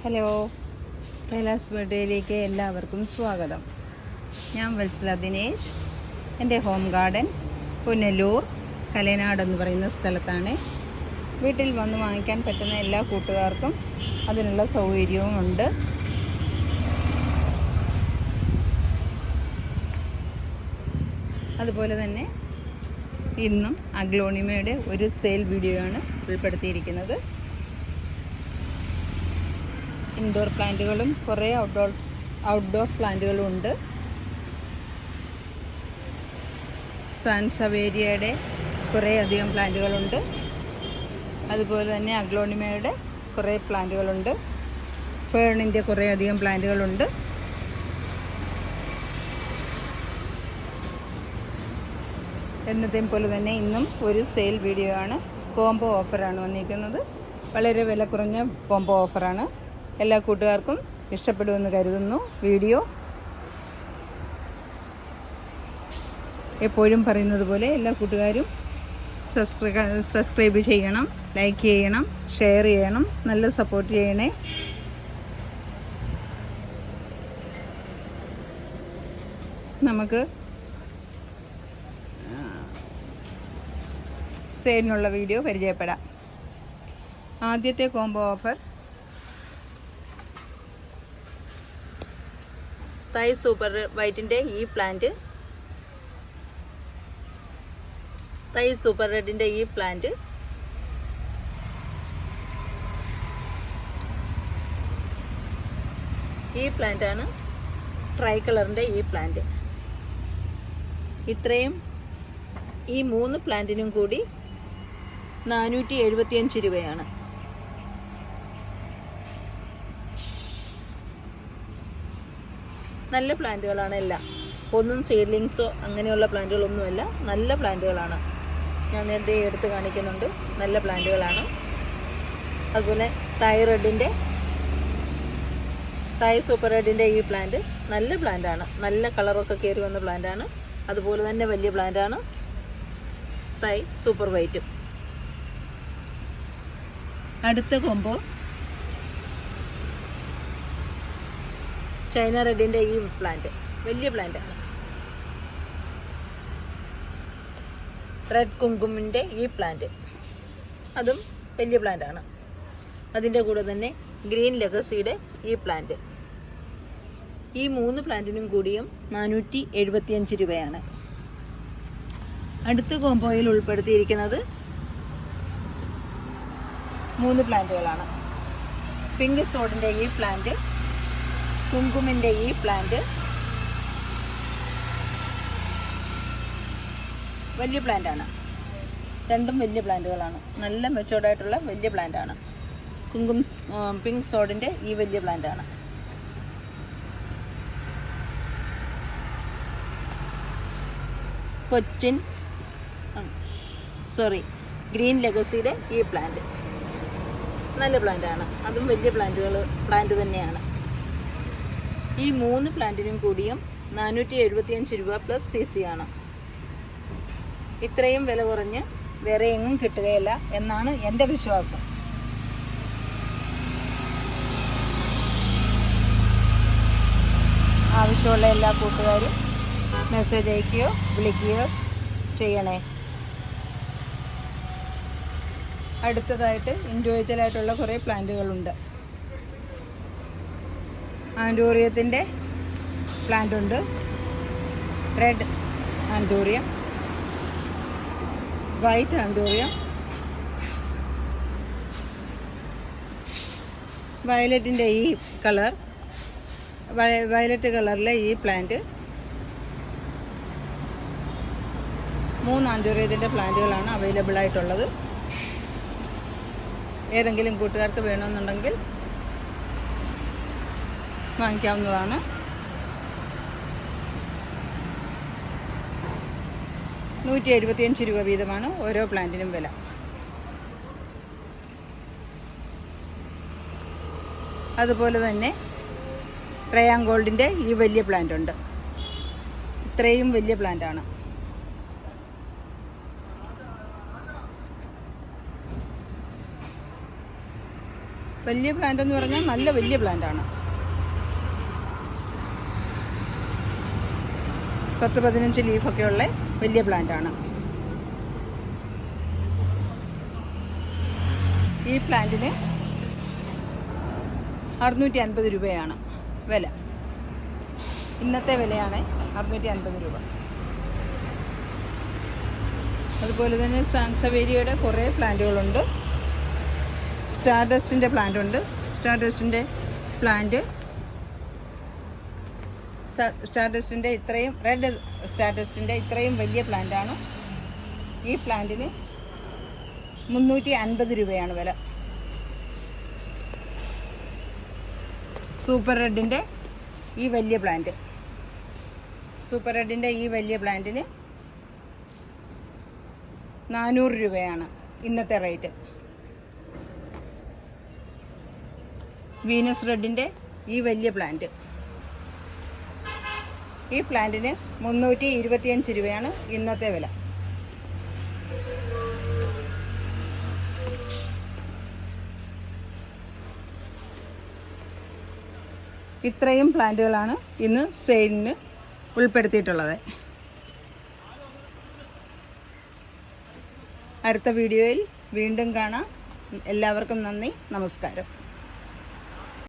Hello, Kailas ബർത്ത്ഡേയിലേക്ക് എല്ലാവർക്കും സ്വാഗതം. ഞാൻ വത്സല ദിനേശ്. എൻ്റെ ഹോം ഗാർഡൻ പുനലൂർ കലനാട് എന്ന് പറയുന്ന സ്ഥലത്താണ്. വീട്ടിൽ വന്ന് വാങ്ങിക്കാൻ പറ്റുന്ന എല്ലാ കൂട്ടുകാർക്കും അതിനുള്ള സൗകര്യവും ഉണ്ട്. അതുപോലെ തന്നെ ഇന്നും അഗ്ലോണിമയുടെ ഒരു സെയിൽ വീഡിയോ ആണ് ഉൾപ്പെടുത്തിയിരിക്കുന്നത്. ഇൻഡോർ പ്ലാന്റുകളും കുറേ ഔട്ട്ഡോർ പ്ലാന്റുകളും ഉണ്ട്. സാൻസവേരിയയുടെ കുറേ അധികം പ്ലാന്റുകളുണ്ട്. അതുപോലെ തന്നെ അഗ്ലോണിമയുടെ കുറേ പ്ലാന്റുകളുണ്ട്. ഫേണിൻ്റെ കുറേ അധികം പ്ലാന്റുകളുണ്ട്. എന്നത്തെയും പോലെ തന്നെ ഇന്നും ഒരു സെയിൽ വീഡിയോ ആണ്. കോംബോ ഓഫറാണ് വന്നിരിക്കുന്നത്. വളരെ വില കുറഞ്ഞ കോംബോ ഓഫറാണ്. എല്ലാ കൂട്ടുകാർക്കും ഇഷ്ടപ്പെടുമെന്ന് കരുതുന്നു. വീഡിയോ എപ്പോഴും പറയുന്നത് പോലെ എല്ലാ കൂട്ടുകാരും സബ്സ്ക്രൈബ് ചെയ്യണം, ലൈക്ക് ചെയ്യണം, ഷെയർ ചെയ്യണം, നല്ല സപ്പോർട്ട് ചെയ്യണേ. നമുക്ക് സെയിലിനുള്ള വീഡിയോ പരിചയപ്പെടാം. ആദ്യത്തെ കോംബോ ഓഫർ തൈ സൂപ്പർ വൈറ്റിൻ്റെ ഈ പ്ലാന്റ്, തൈ സൂപ്പർ റെഡിൻ്റെ ഈ പ്ലാന്റ് ആണ്. ട്രൈ കളറിൻ്റെ ഈ പ്ലാന്റ്. ഇത്രയും ഈ 3 പ്ലാന്റിനും കൂടി 475 രൂപയാണ്. നല്ല പ്ലാന്റുകളാണ് എല്ലാം. ഒന്നും സീഡ്ലിങ്സോ അങ്ങനെയുള്ള പ്ലാന്റുകളൊന്നുമല്ല, നല്ല പ്ലാന്റുകളാണ്. ഞാൻ നേരത്തെ എടുത്ത് കാണിക്കുന്നുണ്ട്. നല്ല പ്ലാന്റുകളാണ്. അതുപോലെ തൈ സൂപ്പർ റെഡിൻ്റെ ഈ പ്ലാന്റ് നല്ല പ്ലാന്റാണ്. നല്ല കളറൊക്കെ കയറി വന്ന പ്ലാന്റാണ്. അതുപോലെ തന്നെ വലിയ പ്ലാന്റാണ് തൈ സൂപ്പർ വൈറ്റും. അടുത്ത കോംബോ ചൈന റെഡിൻ്റെ ഈ പ്ലാന്റ്, വലിയ പ്ലാന്റാണ്. റെഡ് കുങ്കുമിൻ്റെ ഈ പ്ലാന്റ്, അതും വലിയ പ്ലാന്റാണ്. അതിൻ്റെ കൂടെ തന്നെ ഗ്രീൻ ലെഗസിയുടെ ഈ പ്ലാന്റ്. ഈ 3 പ്ലാന്റിനും കൂടിയും 475 രൂപയാണ്. അടുത്ത കോംബോയിൽ ഉൾപ്പെടുത്തിയിരിക്കുന്നത് 3 പ്ലാന്റുകളാണ്. പിങ്ക് സോഡിൻ്റെ ഈ പ്ലാന്റ്, കുങ്കുമിൻ്റെ ഈ പ്ലാന്റ്, വലിയ പ്ലാന്റാണ്. രണ്ടും വലിയ പ്ലാന്റുകളാണ്. നല്ല മെച്ചോർഡായിട്ടുള്ള വലിയ പ്ലാന്റാണ്. പിങ്ക് സോഡിൻ്റെ ഈ വലിയ പ്ലാന്റാണ്. ഗ്രീൻ ലെഗസിയുടെ ഈ പ്ലാന്റ് നല്ല പ്ലാന്റാണ്. അതും വലിയ പ്ലാന്റ് തന്നെയാണ്. ഈ 3 പ്ലാന്റിനും കൂടിയും 475 രൂപ പ്ലസ് CC ആണ്. ഇത്രയും വില കുറഞ്ഞ് വേറെ എങ്ങും കിട്ടുകയില്ല എന്നാണ് എൻ്റെ വിശ്വാസം. ആവശ്യമുള്ള എല്ലാ കൂട്ടുകാരും മെസ്സേജ് അയക്കുകയോ വിളിക്കുകയോ ചെയ്യണേ. അടുത്തതായിട്ട് ഇൻഡിവിജ്വലായിട്ടുള്ള കുറേ പ്ലാന്റുകളുണ്ട്. ആൻറ്റോറിയത്തിൻ്റെ പ്ലാന്റ് ഉണ്ട്. റെഡ് ആൻറ്റോറിയം, വൈറ്റ് ആൻറ്റോറിയം, വയലറ്റിൻ്റെ ഈ കളർ, വയലറ്റ് കളറിലെ ഈ പ്ലാന്റ്. 3 ആൻറ്റോറിയത്തിൻ്റെ പ്ലാന്റുകളാണ് അവൈലബിൾ ആയിട്ടുള്ളത്. ഏതെങ്കിലും കൂട്ടുകാർക്ക് വേണമെന്നുണ്ടെങ്കിൽ വാങ്ങിക്കാവുന്നതാണ്. ₹175 വീതമാണ് ഓരോ പ്ലാന്റിനും വില. അതുപോലെ തന്നെ ട്രയാങ്കോൾഡിൻ്റെ ഈ വലിയ പ്ലാന്റ് ഉണ്ട്. ഇത്രയും വലിയ പ്ലാന്റാണ്. വലിയ പ്ലാന്റ് എന്ന് പറഞ്ഞാൽ നല്ല വലിയ പ്ലാന്റ് ആണ്. 10-15 ലീഫൊക്കെ ഉള്ള വലിയ പ്ലാന്റ് ആണ്. ഈ പ്ലാന്റിന് 650 രൂപയാണ് വില. ഇന്നത്തെ വിലയാണ് 650 രൂപ. അതുപോലെ തന്നെ സാൻസവേരിയയുടെ കുറേ പ്ലാന്റുകളുണ്ട്. സ്റ്റാർഡസ്റ്റിൻ്റെ പ്ലാന്റ് ഉണ്ട്. സ്റ്റാർഡസ്റ്റിൻ്റെ ഇത്രയും റെഡ് സ്റ്റാർഡസ്റ്റിൻ്റെ ഇത്രയും വലിയ പ്ലാന്റാണ്. ഈ പ്ലാന്റിന് 350 രൂപയാണ് വില. സൂപ്പർ റെഡിൻ്റെ ഈ വലിയ പ്ലാന്റിന് 400 രൂപയാണ് ഇന്നത്തെ റേറ്റ്. വീനസ് റെഡിൻ്റെ ഈ വലിയ പ്ലാന്റ്, ഈ പ്ലാന്റിന് 325 രൂപയാണ് ഇന്നത്തെ വില. ഇത്രയും പ്ലാന്റുകളാണ് ഇന്ന് സെയിലിന് ഉൾപ്പെടുത്തിയിട്ടുള്ളത്. അടുത്ത വീഡിയോയിൽ വീണ്ടും കാണാം. എല്ലാവർക്കും നന്ദി, നമസ്കാരം.